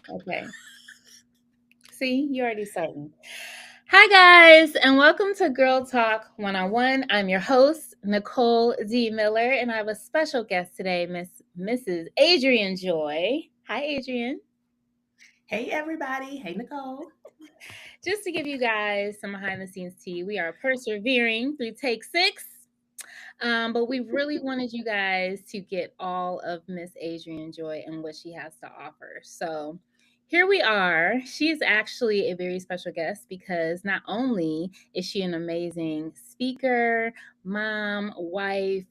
Okay. See, you already starting. Hi, guys, and welcome to Girl Talk 101. I'm your host, Nicole D. Miller, and I have a special guest today, Mrs. Adrienne Joy. Hi, Adrienne. Hey, everybody. Hey, Nicole. Just to give you guys some behind the scenes tea, we are persevering through take 6. But we really wanted you guys to get all of Miss Adrienne Joy and what she has to offer. So here we are. She is actually a very special guest because not only is she an amazing speaker, mom, wife,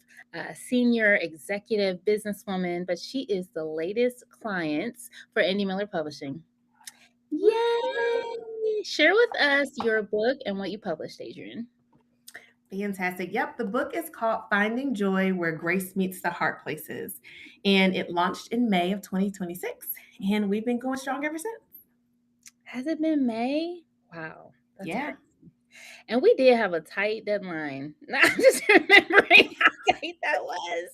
senior executive businesswoman, but she is the latest client for Indie Miller Publishing. Yay! Share with us your book and what you published, Adrienne. Fantastic. Yep, the book is called Finding Joy Where Grace Meets the Hard Places. And it launched in May of 2026. And we've been going strong ever since. Has it been May? Wow, that's Yeah. crazy. And we did have a tight deadline. I'm just remembering how tight that was.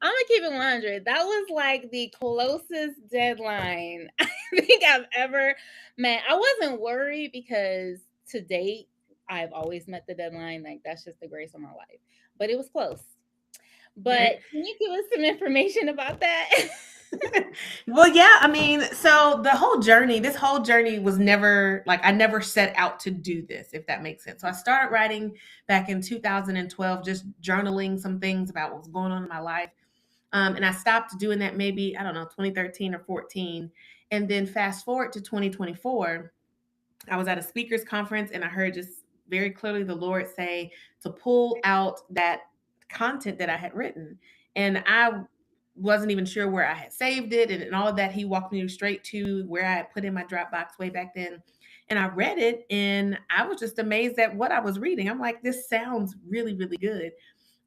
I'm gonna keep it 100. That was like the closest deadline I think I've ever met. I wasn't worried because to date I've always met the deadline. Like that's just the grace of my life. But it was close. But can you give us some information about that? Well, yeah, I mean, so this whole journey was never like I never set out to do this, if that makes sense. So I started writing back in 2012, just journaling some things about what was going on in my life. And I stopped doing that maybe, I don't know, 2013 or 14. And then fast forward to 2024, I was at a speakers conference and I heard just very clearly the Lord say to pull out that content that I had written. And I wasn't even sure where I had saved it and all of that. He walked me straight to where I had put in my Dropbox way back then. And I read it and I was just amazed at what I was reading. I'm like, this sounds really, really good.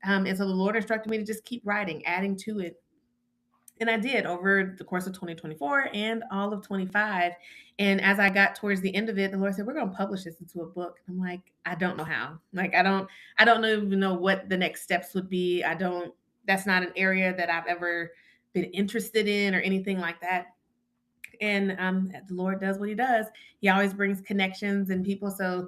And so the Lord instructed me to just keep writing, adding to it. And I did over the course of 2024 and all of 25. And as I got towards the end of it, the Lord said, "We're going to publish this into a book." I'm like, I don't know how. Like, I don't even know what the next steps would be. That's not an area that I've ever been interested in or anything like that. And the Lord does what He does. He always brings connections and people. So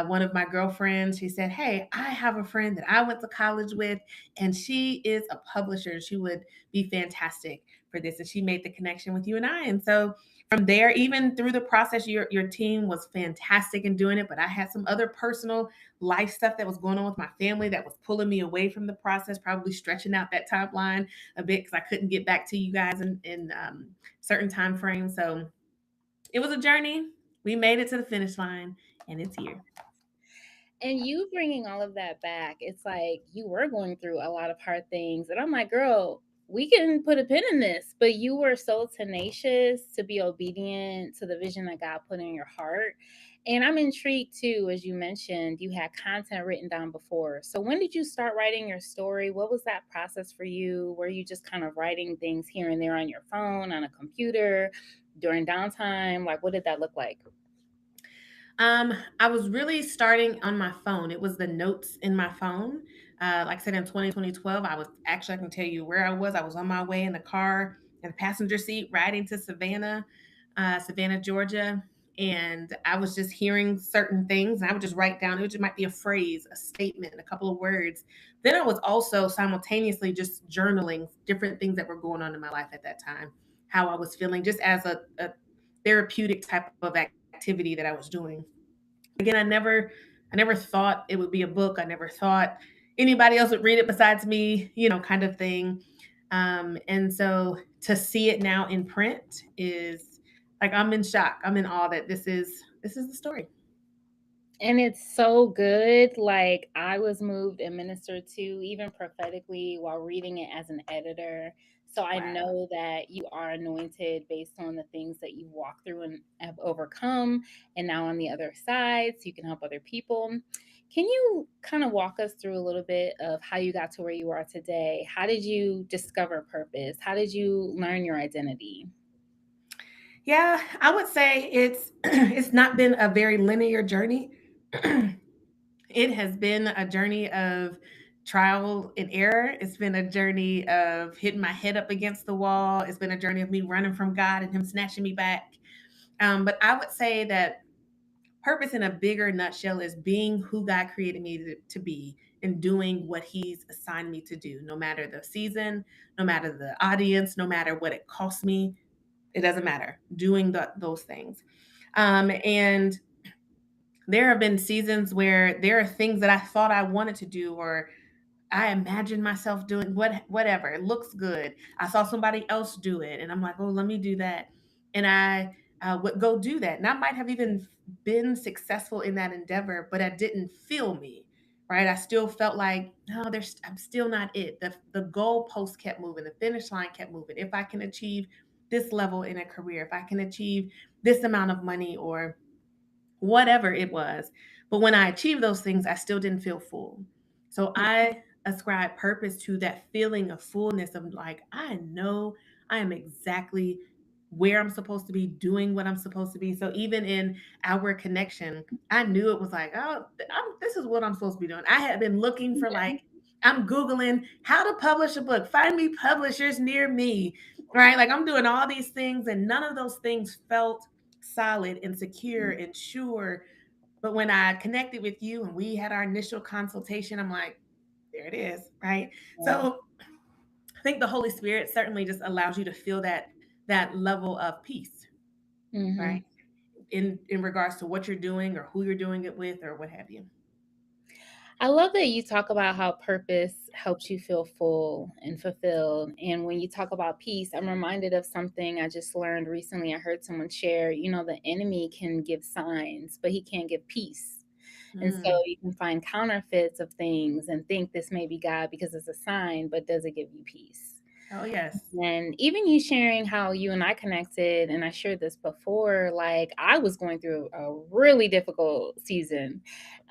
one of my girlfriends, she said, "Hey, I have a friend that I went to college with, and she is a publisher. She would be fantastic for this." And she made the connection with you and I. And so from there, even through the process, your team was fantastic in doing it. But I had some other personal life stuff that was going on with my family that was pulling me away from the process, probably stretching out that timeline a bit because I couldn't get back to you guys in certain time frames. So it was a journey. We made it to the finish line, and it's here. And you bringing all of that back, it's like you were going through a lot of hard things. And I'm like, girl, we can put a pin in this. But you were so tenacious to be obedient to the vision that God put in your heart. And I'm intrigued too, as you mentioned, you had content written down before. So when did you start writing your story? What was that process for you? Were you just kind of writing things here and there on your phone, on a computer, during downtime? Like, what did that look like? I was really starting on my phone. It was the notes in my phone. Like I said, in 2012, I can tell you where I was. I was on my way in the car in the passenger seat riding to Savannah, Georgia. And I was just hearing certain things and I would just write down, it just might be a phrase, a statement, a couple of words. Then I was also simultaneously just journaling different things that were going on in my life at that time, how I was feeling, just as a therapeutic type of activity that I was doing. Again, I never thought it would be a book. I never thought anybody else would read it besides me, kind of thing. And so to see it now in print is like I'm in shock. I'm in awe that this is the story. And it's so good. Like I was moved and ministered to even prophetically while reading it as an editor. So I Wow. know that you are anointed based on the things that you've walked through and have overcome. And now on the other side, so you can help other people. Can you kind of walk us through a little bit of how you got to where you are today? How did you discover purpose? How did you learn your identity? Yeah, I would say it's it's not been a very linear journey. It has been a journey of trial and error. It's been a journey of hitting my head up against the wall. It's been a journey of me running from God and Him snatching me back. But I would say that purpose in a bigger nutshell is being who God created me to be and doing what He's assigned me to do, no matter the season, no matter the audience, no matter what it costs me. It doesn't matter. Doing those things. And there have been seasons where there are things that I thought I wanted to do, or I imagine myself doing whatever. It looks good. I saw somebody else do it, and I'm like, oh, let me do that. And I would go do that, and I might have even been successful in that endeavor, but I didn't feel me. Right? I still felt like, no, I'm still not it. The goalpost kept moving, the finish line kept moving. If I can achieve this level in a career, if I can achieve this amount of money, or whatever it was. But when I achieved those things, I still didn't feel full. So I ascribe purpose to that feeling of fullness of like, I know I am exactly where I'm supposed to be, doing what I'm supposed to be. So even in our connection, I knew it was like, oh, this is what I'm supposed to be doing. I had been looking for like, I'm Googling how to publish a book, find me publishers near me, right? Like I'm doing all these things, and none of those things felt solid and secure and sure. But when I connected with you and we had our initial consultation, I'm like, there it is, right? Yeah. So I think the Holy Spirit certainly just allows you to feel that level of peace, right? Hmm. In regards to what you're doing or who you're doing it with or what have you. I love that you talk about how purpose helps you feel full and fulfilled. And when you talk about peace, I'm reminded of something I just learned recently. I heard someone share, the enemy can give signs, but he can't give peace. And so Mm. you can find counterfeits of things and think this may be God because it's a sign, but does it give you peace? Oh yes. And even you sharing how you and I connected, and I shared this before, like I was going through a really difficult season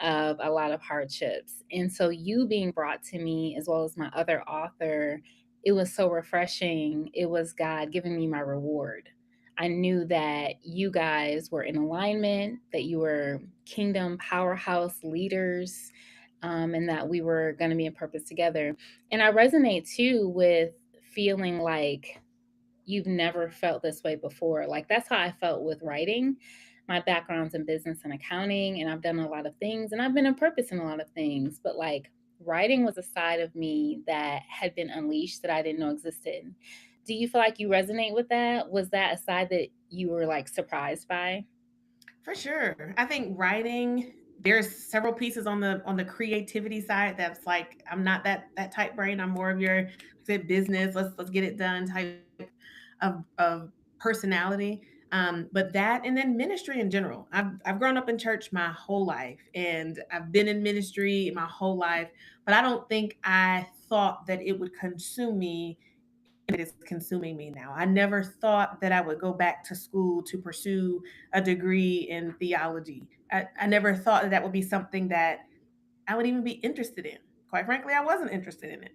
of a lot of hardships. And so you being brought to me, as well as my other author, it was so refreshing. It was God giving me my reward. I knew that you guys were in alignment, that you were kingdom powerhouse leaders, and that we were going to be in purpose together. And I resonate too with feeling like you've never felt this way before. Like that's how I felt with writing. My background's in business and accounting, and I've done a lot of things, and I've been in purpose in a lot of things. But like writing was a side of me that had been unleashed that I didn't know existed. Do you feel like you resonate with that? Was that a side that you were like surprised by? For sure. I think writing, there's several pieces on the creativity side that's like I'm not that type brain. I'm more of your said business, let's get it done type of personality. But that, and then ministry in general. I've grown up in church my whole life, and I've been in ministry my whole life, but I don't think I thought that it would consume me. It is consuming me now. I never thought that I would go back to school to pursue a degree in theology. I never thought that that would be something that I would even be interested in. Quite frankly, I wasn't interested in it.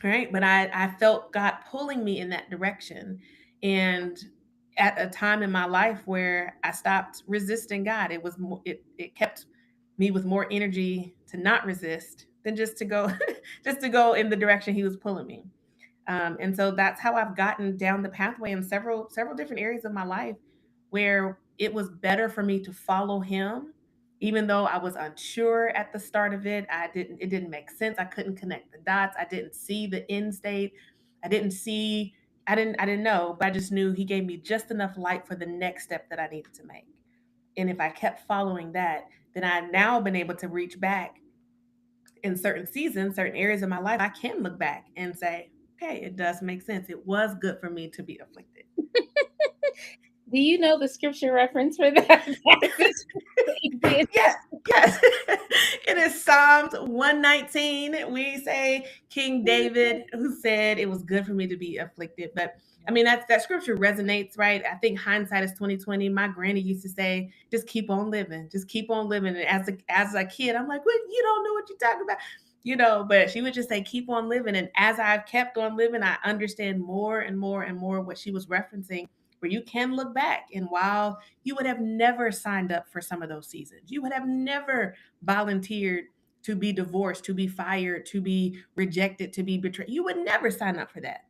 Right. But I felt God pulling me in that direction. And at a time in my life where I stopped resisting God, it was more, it kept me with more energy to not resist than just to go just to go in the direction He was pulling me. And so that's how I've gotten down the pathway in several different areas of my life where it was better for me to follow Him, even though I was unsure at the start of it. It didn't make sense. I couldn't connect the dots. I didn't see the end state. I didn't see, I didn't know, but I just knew He gave me just enough light for the next step that I needed to make. And if I kept following that, then I've now been able to reach back in certain seasons, certain areas of my life. I can look back and say, okay, it does make sense. It was good for me to be afflicted. Do you know the scripture reference for that passage? Yes, yes. It is Psalms 119. We say King David, who said it was good for me to be afflicted. But I mean, that scripture resonates, right? I think hindsight is 2020. My granny used to say, just keep on living, just keep on living. And as a kid, I'm like, what? You don't know what you're talking about. But she would just say, keep on living. And as I've kept on living, I understand more and more and more what she was referencing, where you can look back. And while you would have never signed up for some of those seasons, you would have never volunteered to be divorced, to be fired, to be rejected, to be betrayed. You would never sign up for that.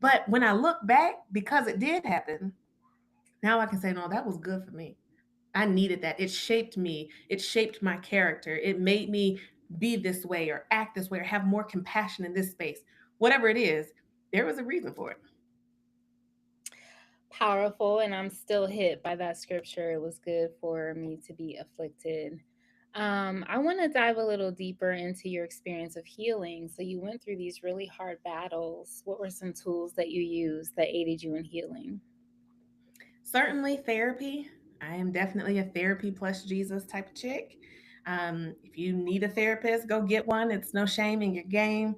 But when I look back, because it did happen, now I can say, no, that was good for me. I needed that. It shaped me. It shaped my character. It made me be this way or act this way or have more compassion in this space. Whatever it is, there was a reason for it. Powerful, and I'm still hit by that scripture. It was good for me to be afflicted. I want to dive a little deeper into your experience of healing. So, you went through these really hard battles. What were some tools that you used that aided you in healing? Certainly, therapy. I am definitely a therapy plus Jesus type of chick. If you need a therapist, go get one. It's no shame in your game,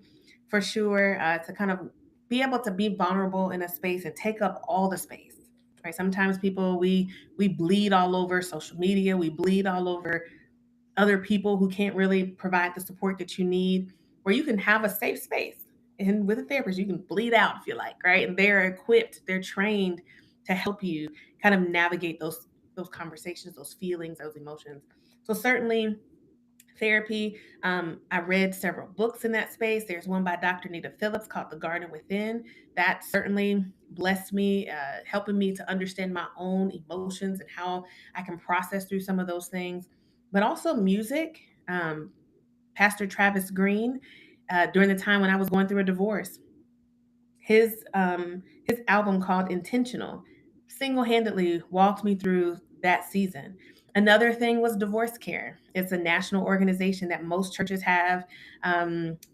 for sure. To kind of be able to be vulnerable in a space and take up all the space. Right. Sometimes people we bleed all over social media. We bleed all over other people who can't really provide the support that you need, where you can have a safe space. And with a therapist, you can bleed out if you like, right? And they're equipped, they're trained to help you kind of navigate those conversations, those feelings, those emotions. So certainly therapy. I read several books in that space. There's one by Dr. Nita Phillips called The Garden Within. That certainly blessed me, helping me to understand my own emotions and how I can process through some of those things. But also music. Pastor Travis Green, during the time when I was going through a divorce, his album called Intentional single-handedly walked me through that season. Another thing was Divorce Care. It's a national organization that most churches have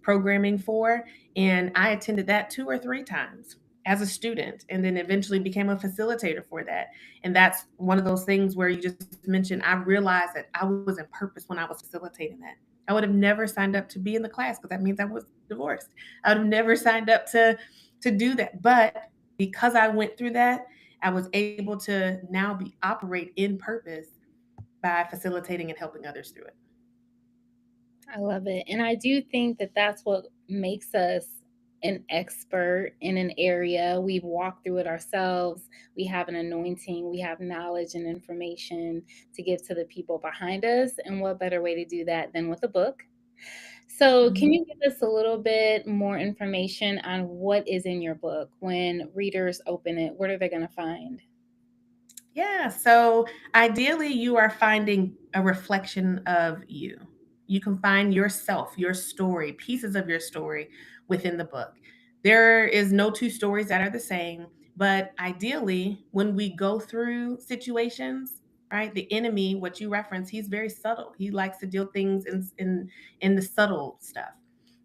programming for, and I attended that 2 or 3 times as a student, and then eventually became a facilitator for that. And that's one of those things where you just mentioned, I realized that I was in purpose when I was facilitating that. I would have never signed up to be in the class because that means I was divorced. I would have never signed up to do that. But because I went through that, I was able to now be operate in purpose by facilitating and helping others through it. I love it. And I do think that that's what makes us an expert in an area. We've walked through it ourselves. We have an anointing, we have knowledge and information to give to the people behind us. And what better way to do that than with a book? So, can Mhm. you give us a little bit more information on what is in your book? When readers open it, what are they going to find? Yeah. So ideally, you are finding a reflection of you. You can find yourself, your story, pieces of your story within the book. There is no two stories that are the same, but ideally, when we go through situations, right, the enemy, what you reference, he's very subtle. He likes to deal things in the subtle stuff.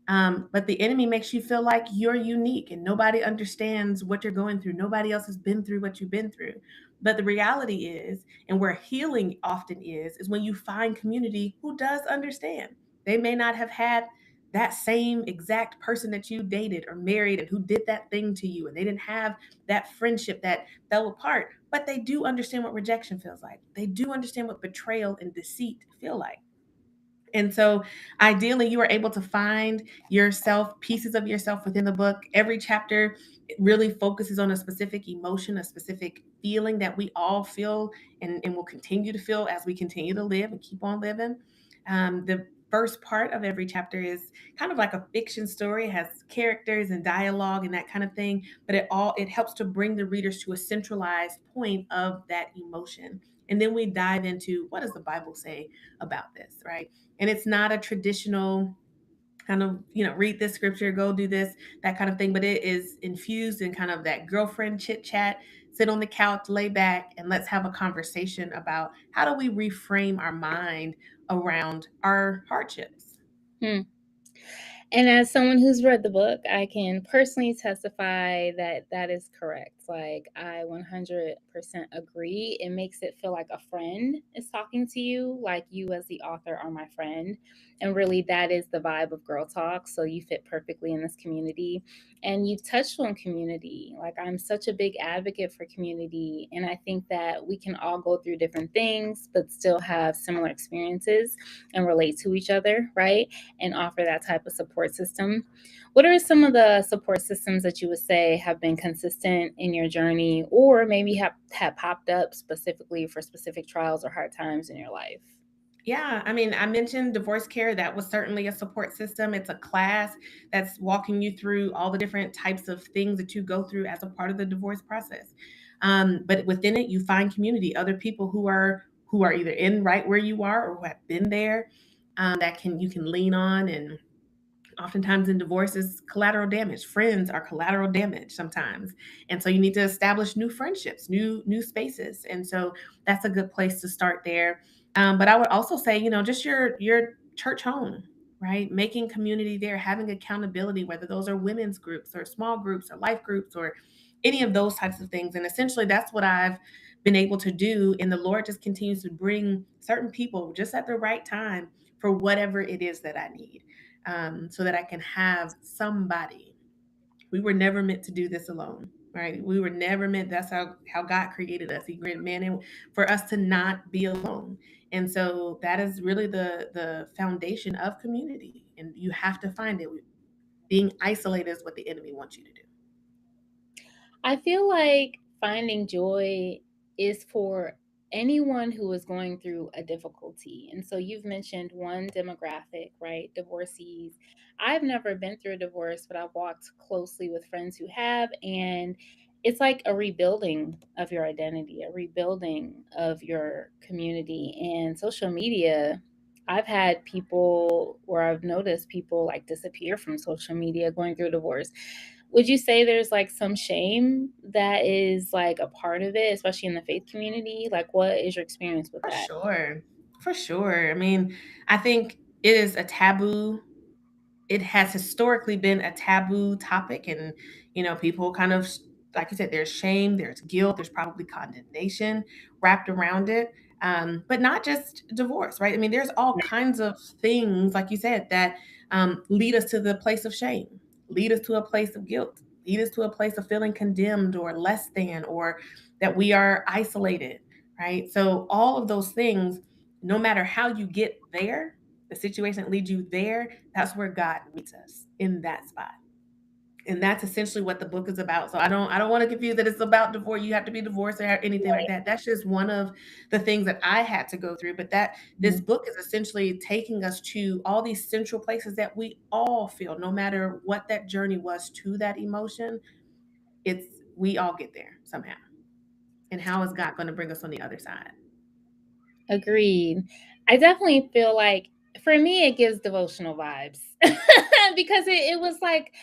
But the enemy makes you feel like you're unique and nobody understands what you're going through. Nobody else has been through what you've been through. But the reality is, and where healing often is when you find community who does understand. They may not have had that same exact person that you dated or married and who did that thing to you, and they didn't have that friendship that fell apart, but they do understand what rejection feels like. They do understand what betrayal and deceit feel like. And so ideally, you are able to find yourself, pieces of yourself within the book. Every chapter really focuses on a specific emotion, a specific feeling that we all feel and will continue to feel as we continue to live and keep on living. The first part of every chapter is kind of like a fiction story. It has characters and dialogue and that kind of thing, but it helps to bring the readers to a centralized point of that emotion. And then we dive into what does the Bible say about this, right? And it's not a traditional kind of, read this scripture, go do this, that kind of thing, but it is infused in kind of that girlfriend chit chat, sit on the couch, lay back, and let's have a conversation about how do we reframe our mind around our hardships. Hmm. And as someone who's read the book, I can personally testify that that is correct. Like, I 100% agree. It makes it feel like a friend is talking to you, like you, as the author, are my friend. And really, that is the vibe of Girl Talk. So, you fit perfectly in this community. And you've touched on community. Like, I'm such a big advocate for community. And I think that we can all go through different things, but still have similar experiences and relate to each other, right? And offer that type of support system. What are some of the support systems that you would say have been consistent in your journey, or maybe have popped up specifically for specific trials or hard times in your life? Yeah, I mean, I mentioned divorce care. That was certainly a support system. It's a class that's walking you through all the different types of things that you go through as a part of the divorce process. But within it, you find community, other people who are either in right where you are or who have been there, that can you can lean on. And oftentimes in divorces, collateral damage, friends are collateral damage sometimes, and so you need to establish new friendships, new spaces. And so that's a good place to start there. But I would also say, just your church home, right? Making community there, having accountability, whether those are women's groups or small groups or life groups or any of those types of things. And essentially that's what I've been able to do, and the Lord just continues to bring certain people just at the right time for whatever it is that I need, so that I can have somebody. We were never meant to do this alone, right? We were never meant. That's how God created us. He created man and for us to not be alone. And so that is really the foundation of community. And you have to find it. Being isolated is what the enemy wants you to do. I feel like finding joy is for anyone who is going through a difficulty. And so you've mentioned one demographic, right? Divorcees. I've never been through a divorce, but I've walked closely with friends who have. And it's like a rebuilding of your identity, a rebuilding of your community. And social media, I've had people where I've noticed people like disappear from social media going through a divorce. Would you say there's like some shame that is like a part of it, especially in the faith community? Like, what is your experience with For that? sure. For sure. I mean, I think it is a taboo. It has historically been a taboo topic, and people kind of, like you said, there's shame, there's guilt, there's probably condemnation wrapped around it. But not just divorce, right? I mean, there's all kinds of things, like you said, that lead us to the place of shame, lead us to a place of guilt, lead us to a place of feeling condemned or less than, or that we are isolated, right? So all of those things, no matter how you get there, the situation that leads you there, that's where God meets us, in that spot. And that's essentially what the book is about. So I don't want to confuse that it's about divorce. You have to be divorced or anything like that. That's just one of the things that I had to go through. But that this Mhm. book is essentially taking us to all these central places that we all feel, no matter what that journey was to that emotion. It's we all get there somehow. And how is God going to bring us on the other side? Agreed. I definitely feel like for me, it gives devotional vibes because it was like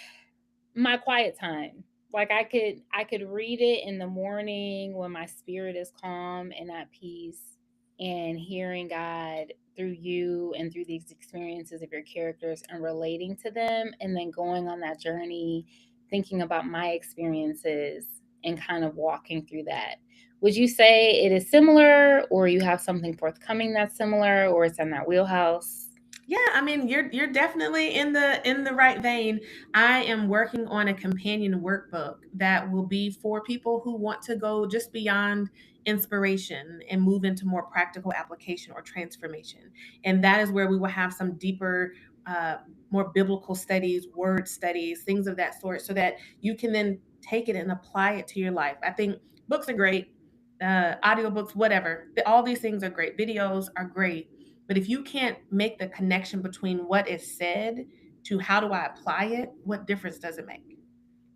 my quiet time. Like I could read it in the morning when my spirit is calm and at peace, and hearing God through you and through these experiences of your characters and relating to them, and then going on that journey thinking about my experiences and kind of walking through that. Would you say it is similar, or you have something forthcoming that's similar, or it's in that wheelhouse? Yeah, I mean, you're definitely in the right vein. I am working on a companion workbook that will be for people who want to go just beyond inspiration and move into more practical application or transformation. And that is where we will have some deeper, uh, more biblical studies, word studies, things of that sort, so that you can then take it and apply it to your life. I think books are great, audiobooks, whatever. All these things are great. Videos are great, but if you can't make the connection between what is said to how do I apply it, what difference does it make?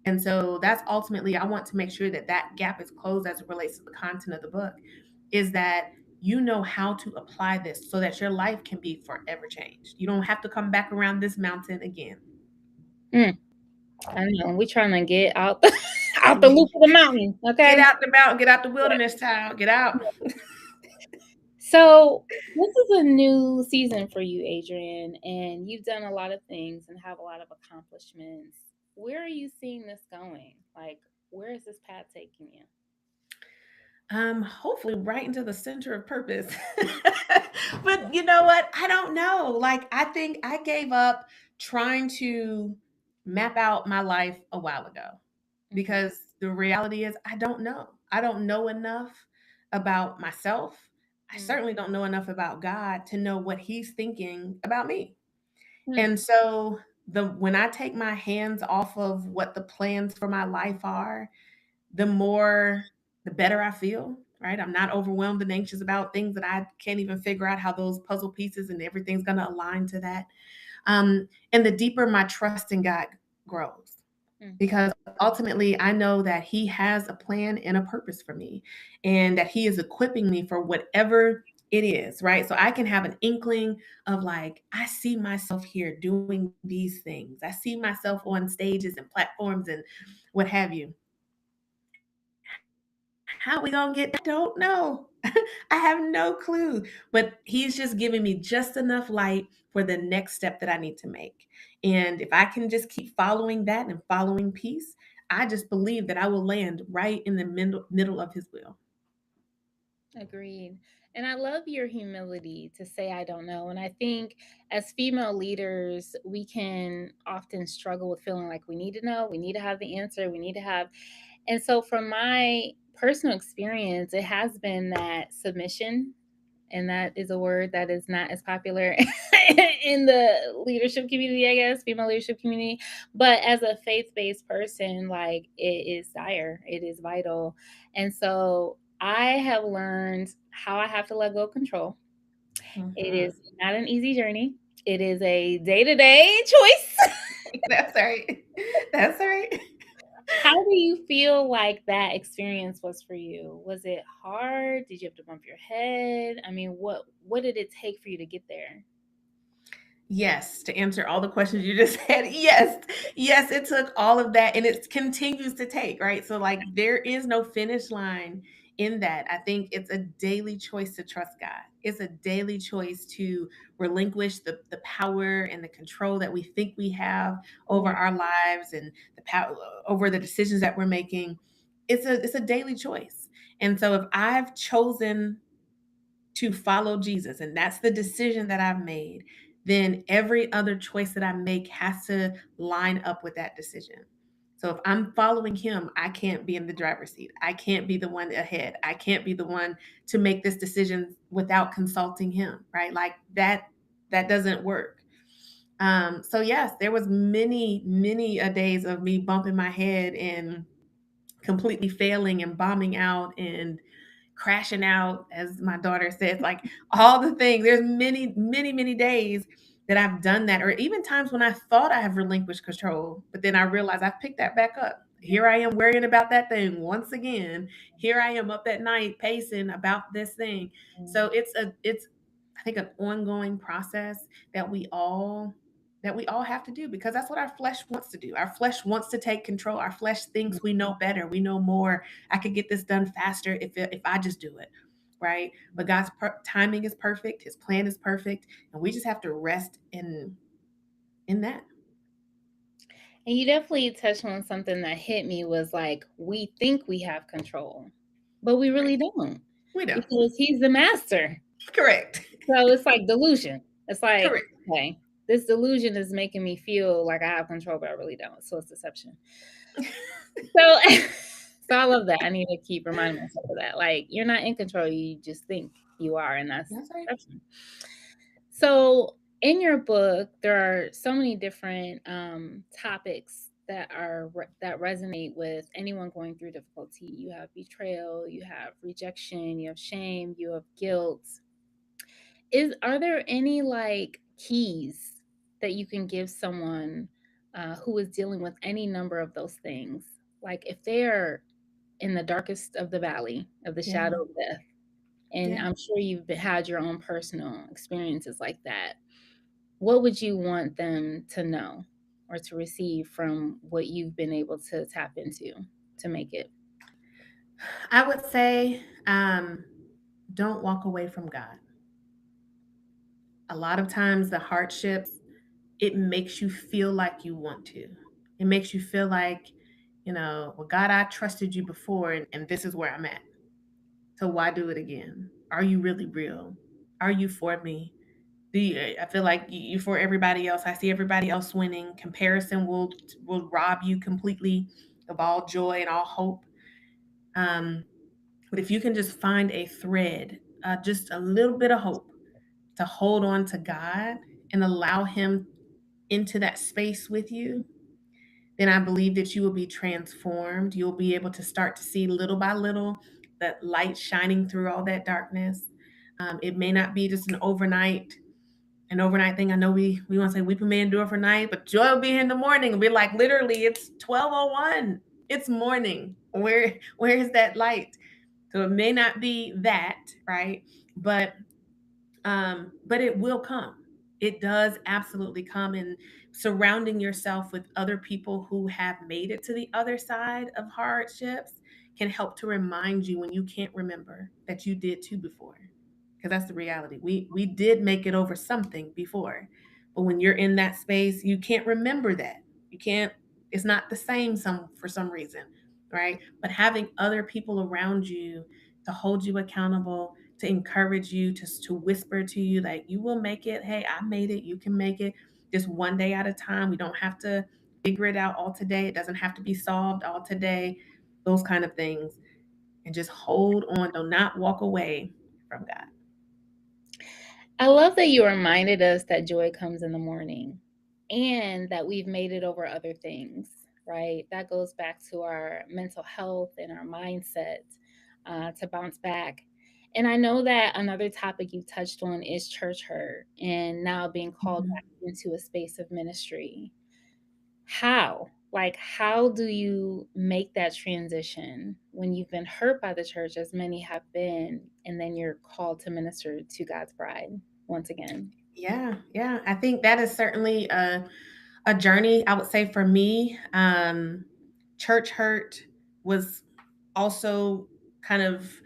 And so that's ultimately, I want to make sure that that gap is closed as it relates to the content of the book, is that you know how to apply this so that your life can be forever changed. You don't have to come back around this mountain again. Mm, I know we trying to get out the, out the loop of the mountain. Get Okay. out the mountain, get out the wilderness, child, get out. So this is a new season for you, Adrian, and you've done a lot of things and have a lot of accomplishments. Where are you seeing this going? Like, where is this path taking you? Hopefully right into the center of purpose. But you know what? I don't know. Like, I think I gave up trying to map out my life a while ago, Hmm. because the reality is I don't know. I don't know enough about myself. I certainly don't know enough about God to know what he's thinking about me. Hmm. And so the when I take my hands off of what the plans for my life are, the better I feel, right? I'm not overwhelmed and anxious about things that I can't even figure out how those puzzle pieces and everything's going to align to that. And the deeper my trust in God grows, Mm. because ultimately I know that He has a plan and a purpose for me, and that He is equipping me for whatever it is, right? So I can have an inkling of like, I see myself here doing these things. I see myself on stages and platforms and what have you. How we gonna get? I don't know. I have no clue. But He's just giving me just enough light for the next step that I need to make. And if I can just keep following that and following peace, I just believe that I will land right in the middle of His will. Agreed. And I love your humility to say, I don't know. And I think as female leaders, we can often struggle with feeling like we need to know, we need to have the answer, we need to have. And so, from my personal experience, it has been that submission. And that is a word that is not as popular in the leadership community, I guess, female leadership community. But as a faith based person, like it is dire, it is vital. And so I have learned how I have to let go of control. It Mhm. is not an easy journey, it is a day to day choice. That's right. That's right. How do you feel like that experience was for you? Was it hard? Did you have to bump your head? I mean, what did it take for you to get there? Yes, to answer all the questions you just had, yes, yes, it took all of that and it continues to take, right? So, like, there is no finish line in that. I think it's a daily choice to trust God. It's a daily choice to relinquish the power and the control that we think we have over Mhm. our lives and the power over the decisions that we're making. It's a daily choice. And so, if I've chosen to follow Jesus, and that's the decision that I've made, then every other choice that I make has to line up with that decision. So if I'm following Him, I can't be in the driver's seat. I can't be the one ahead. I can't be the one to make this decision without consulting Him, right? Like that doesn't work. So yes, there was many a days of me bumping my head and completely failing and bombing out and crashing out, as my daughter says, like all the things. There's many days that I've done that, or even times when I thought I have relinquished control, but then I realized I've picked that back up. Here I am worrying about that thing once again. Here I am up at night pacing about this thing. So it's I think an ongoing process that we all have to do, because that's what our flesh wants to do. Our flesh wants to take control. Our flesh thinks we know better. We know more. I could get this done faster if I just do it, right? But God's timing is perfect. His plan is perfect, and we just have to rest in that. And you definitely touched on something that hit me was like, we think we have control, but we Right. really don't We don't. because he's the master. Correct. So it's like delusion. It's like, Correct. okay, this delusion is making me feel like I have control, but I really don't. So it's deception. So, so I love that. I need to keep reminding myself of that. Like, you're not in control. You just think you are, and that's That's right. deception. So, in your book, there are so many different topics that resonate with anyone going through difficulty. You have betrayal, you have rejection, you have shame, you have guilt. Are there any like keys that you can give someone who is dealing with any number of those things? Like if they're in the darkest of the valley of the Yeah. shadow of death, and Yeah. I'm sure had your own personal experiences like that, what would you want them to know or to receive from what you've been able to tap into to make it? I would say, don't walk away from God. A lot of times, the hardships, it makes you feel like you want to. It makes you feel like, well, God, I trusted you before, and this is where I'm at. So why do it again? Are you really real? Are you for me? I feel like you for everybody else. I see everybody else winning. Comparison will rob you completely of all joy and all hope. Um, but if you can just find a thread, just a little bit of hope to hold on to God and allow Him into that space with you, then I believe that you will be transformed. You'll be able to start to see little by little that light shining through all that darkness. It may not be just an overnight thing. I know we want to say weeping may endure for night, but joy will be in the morning. We're like, literally, it's 12:01. It's morning. Where is that light? So it may not be that, right? But it will come. It does absolutely come. And surrounding yourself with other people who have made it to the other side of hardships can help to remind you when you can't remember that you did too before. Because that's the reality. We did make it over something before. But when you're in that space, you can't remember that. You can't, it's not the same for some reason, right? But having other people around you to hold you accountable, to encourage you, to whisper to you that you will make it. Hey, I made it. You can make it, just one day at a time. We don't have to figure it out all today. It doesn't have to be solved all today. Those kind of things. And just hold on. Do not walk away from God. I love that you reminded us that joy comes in the morning and that we've made it over other things, right? That goes back to our mental health and our mindset to bounce back. And I know that another topic you touched on is church hurt and now being called Mhm. back into a space of ministry. How? Like, how do you make that transition when you've been hurt by the church, as many have been, and then you're called to minister to God's bride once again? Yeah, yeah. I think that is certainly a journey. I would say for me, church hurt was also kind of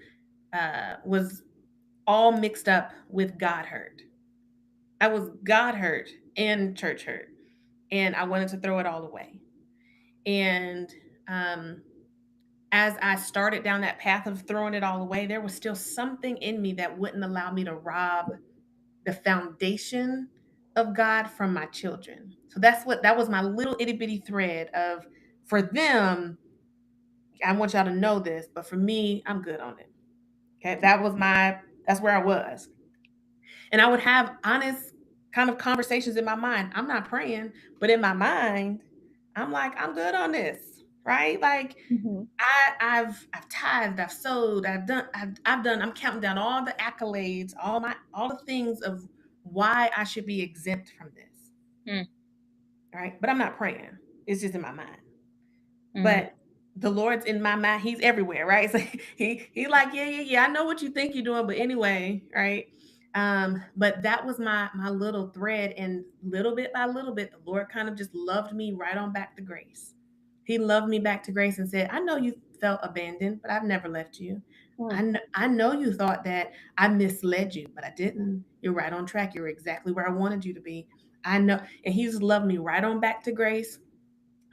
was all mixed up with God hurt. I was God hurt and church hurt, and I wanted to throw it all away. And um, as I started down that path of throwing it all away, there was still something in me that wouldn't allow me to rob the foundation of God from my children. So that was my little itty bitty thread of, for them, I want y'all to know this, but for me, I'm good on it. Okay. That's where I was. And I would have honest kind of conversations in my mind. I'm not praying, but in my mind, I'm like, I'm good on this, right? Like Mhm. I've tithed, I've sowed, I've done. I'm counting down all the accolades, all the things of why I should be exempt from this, Mm, right? But I'm not praying. It's just in my mind. mhm. But the Lord's in my mind. He's everywhere, right? So he like, yeah, yeah, yeah. I know what you think you're doing, but anyway, right? But that was my little thread, and little bit by little bit, the Lord kind of just loved me right on back to grace. He loved me back to grace and said, I know you felt abandoned, but I've never left you. Mm. I know you thought that I misled you, but I didn't. You're right on track. You're exactly where I wanted you to be. I know. And he just loved me right on back to grace,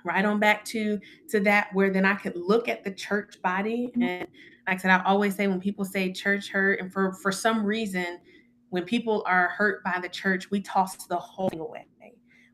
right on back to that, where then I could look at the church body. And like I said, I always say when people say church hurt, and for some reason, when people are hurt by the church, we toss the whole thing away.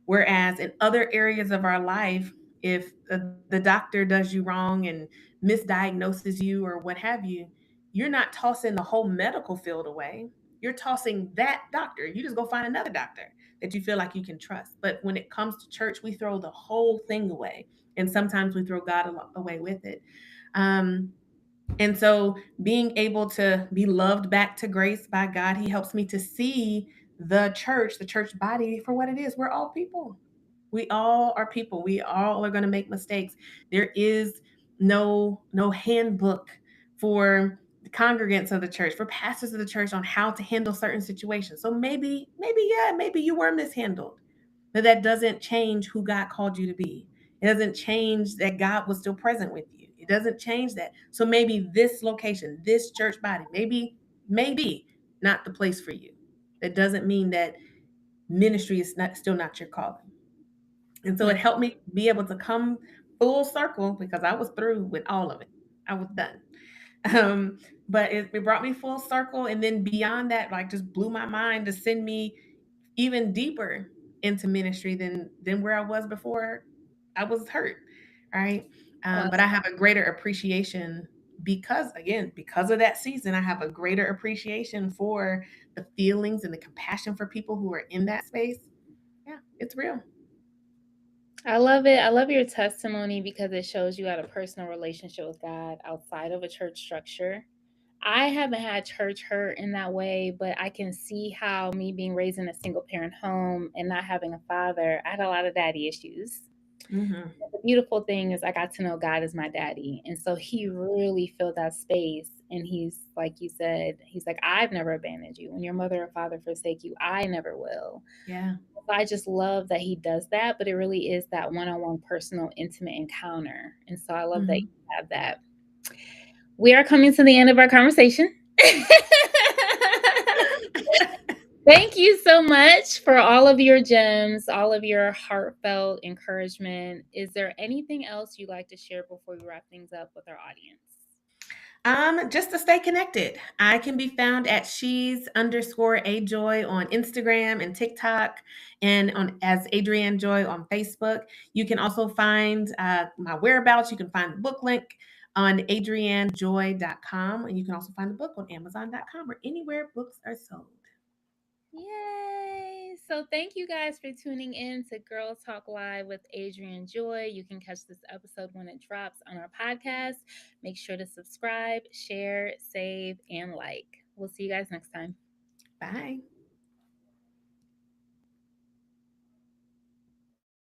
Whereas in other areas of our life, if the doctor does you wrong and misdiagnoses you or what have you, you're not tossing the whole medical field away. You're tossing that doctor. You just go find another doctor that you feel like you can trust. But when it comes to church, we throw the whole thing away. And sometimes we throw God away with it. Um, and so being able to be loved back to grace by God, He helps me to see the church body for what it is. We're all people. We all are people. We all are going to make mistakes. There is no handbook for the congregants of the church, for pastors of the church on how to handle certain situations. So maybe you were mishandled, but that doesn't change who God called you to be. It doesn't change that God was still present with you. It doesn't change that. So maybe this location, this church body, maybe not the place for you. That doesn't mean that ministry is not still not your calling. And so Mm. it helped me be able to come full circle because I was through with all of it. I was done. Um, but it brought me full circle. And then beyond that, like just blew my mind to send me even deeper into ministry than where I was before I was hurt. Right. Wow. But I have a greater appreciation because, again, because of that season, I have a greater appreciation for the feelings and the compassion for people who are in that space. Yeah, it's real. I love it. I love your testimony because it shows you had a personal relationship with God outside of a church structure. I haven't had church hurt in that way, but I can see how me being raised in a single parent home and not having a father, I had a lot of daddy issues. Mm-hmm. The beautiful thing is I got to know God as my daddy. And so he really filled that space. And he's like you said, he's like, I've never abandoned you. When your mother or father forsake you, I never will. Yeah. So I just love that he does that, but it really is that one-on-one personal intimate encounter. And so I love that Mm-hmm. you have that. We are coming to the end of our conversation. Thank you so much for all of your gems, all of your heartfelt encouragement. Is there anything else you'd like to share before we wrap things up with our audience? Just to stay connected, I can be found at she's_ajoy on Instagram and TikTok, and on as Adrienne Joy on Facebook. You can also find my whereabouts. You can find the book link on adriennejoy.com, and you can also find the book on amazon.com or anywhere books are sold. Yay! So thank you guys for tuning in to Girl Talk Live with Adrienne Joy. You can catch this episode when it drops on our podcast. Make sure to subscribe, share, save, and like. We'll see you guys next time. Bye.